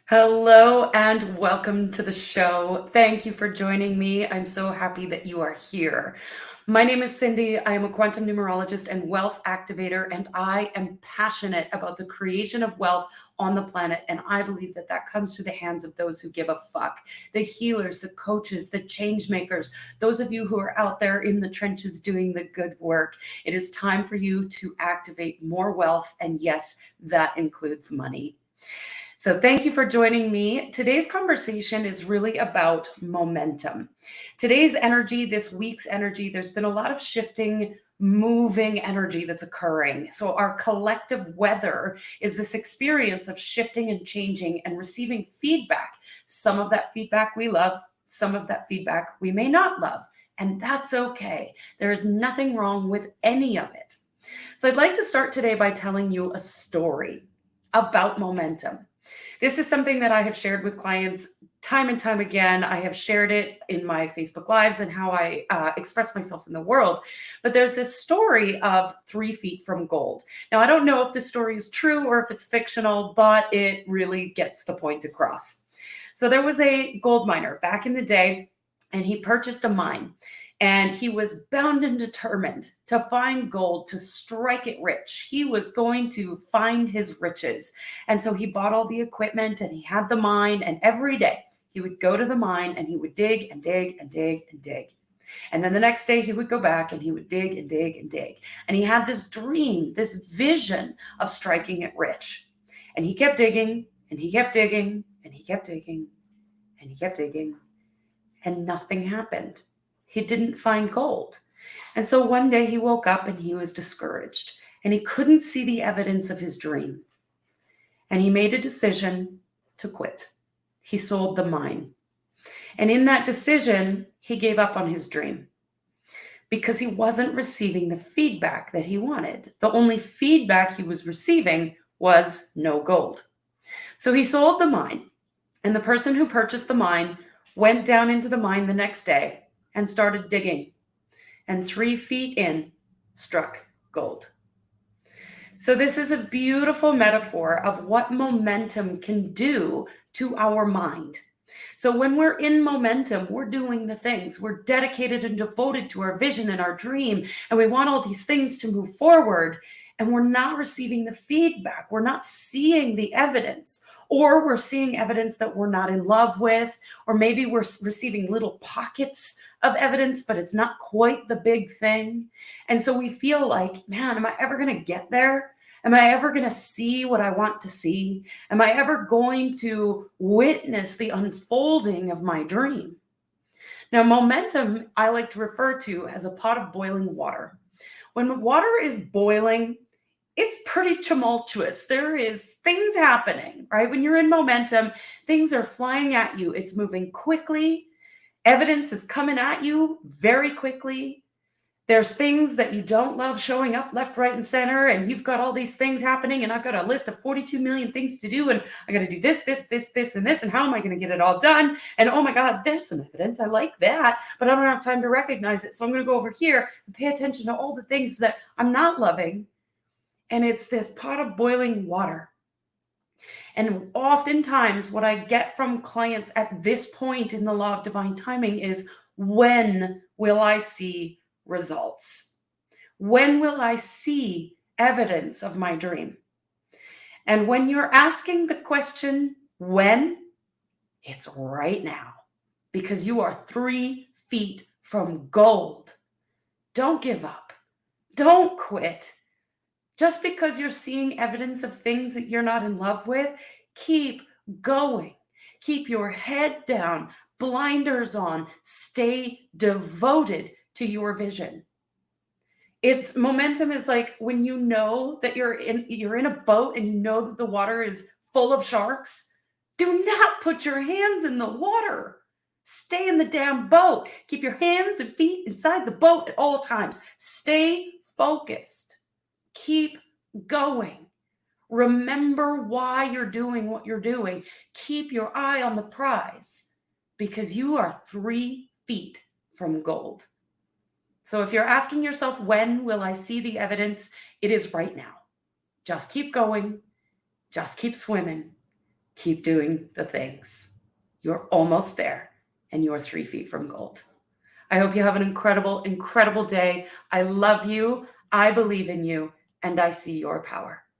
Hello and welcome to the show. Thank you for joining me. I'm so happy that you are here. My name is Cindy. I am a quantum numerologist and wealth activator, and I am passionate about the creation of wealth on the planet. And I believe that that comes through the hands of those who give a fuck, the healers, the coaches, the change makers, those of you who are out there in the trenches doing the good work. It is time for you to activate more wealth. And yes, that includes money. So thank you for joining me. Today's conversation is really about momentum. Today's energy, this week's energy, there's been a lot of shifting, moving energy that's occurring. So our collective weather is this experience of shifting and changing and receiving feedback. Some of that feedback we love, some of that feedback we may not love, and that's okay. There is nothing wrong with any of it. So I'd like to start today by telling you a story about momentum. This is something that I have shared with clients time and time again. I have shared it in my Facebook Lives and how I express myself in the world. But there's this story of 3 feet from gold. Now, I don't know if this story is true or if it's fictional, but it really gets the point across. So there was a gold miner back in the day, and he purchased a mine. And he was bound and determined to find gold, to strike it rich. He was going to find his riches. And so he bought all the equipment and he had the mine. And every day he would go to the mine and he would dig and dig and dig and dig. And then the next day he would go back and he would dig and dig and dig. And he had this dream, this vision of striking it rich. And he kept digging and he kept digging and he kept digging and he kept digging. And nothing happened. He didn't find gold. And so one day he woke up and he was discouraged and he couldn't see the evidence of his dream. And he made a decision to quit. He sold the mine. And in that decision, he gave up on his dream because he wasn't receiving the feedback that he wanted. The only feedback he was receiving was no gold. So he sold the mine, and the person who purchased the mine went down into the mine the next day and started digging, and 3 feet in struck gold. So this is a beautiful metaphor of what momentum can do to our mind. So when we're in momentum, we're doing the things, we're dedicated and devoted to our vision and our dream, and we want all these things to move forward, and we're not receiving the feedback. We're not seeing the evidence, or we're seeing evidence that we're not in love with, or maybe we're receiving little pockets of evidence, but it's not quite the big thing. And so we feel like, man, am I ever going to get there? Am I ever going to see what I want to see? Am I ever going to witness the unfolding of my dream? Now, momentum, I like to refer to as a pot of boiling water. When water is boiling, it's pretty tumultuous. There is things happening, right? When you're in momentum, things are flying at you. It's moving quickly. Evidence is coming at you very quickly. There's things that you don't love showing up left, right, and center, and you've got all these things happening, and I've got a list of 42 million things to do, and I got to do this, and this, and how am I going to get it all done? And oh my God, there's some evidence. I like that, but I don't have time to recognize it. So I'm going to go over here and pay attention to all the things that I'm not loving. And it's this pot of boiling water. And oftentimes, what I get from clients at this point in the law of divine timing is, when will I see results? When will I see evidence of my dream? And when you're asking the question, when, it's right now, because you are 3 feet from gold. Don't give up. Don't quit. Just because you're seeing evidence of things that you're not in love with, keep going. Keep your head down, blinders on, stay devoted to your vision. It's momentum is like when you know that you're in a boat and you know that the water is full of sharks. Do not put your hands in the water. Stay in the damn boat. Keep your hands and feet inside the boat at all times. Stay focused. Keep going. Remember why you're doing what you're doing. Keep your eye on the prize, because you are 3 feet from gold. So if you're asking yourself, when will I see the evidence? It is right now. Just keep going. Just keep swimming. Keep doing the things. You're almost there, and you're 3 feet from gold. I hope you have an incredible, incredible day. I love you. I believe in you, and I see your power.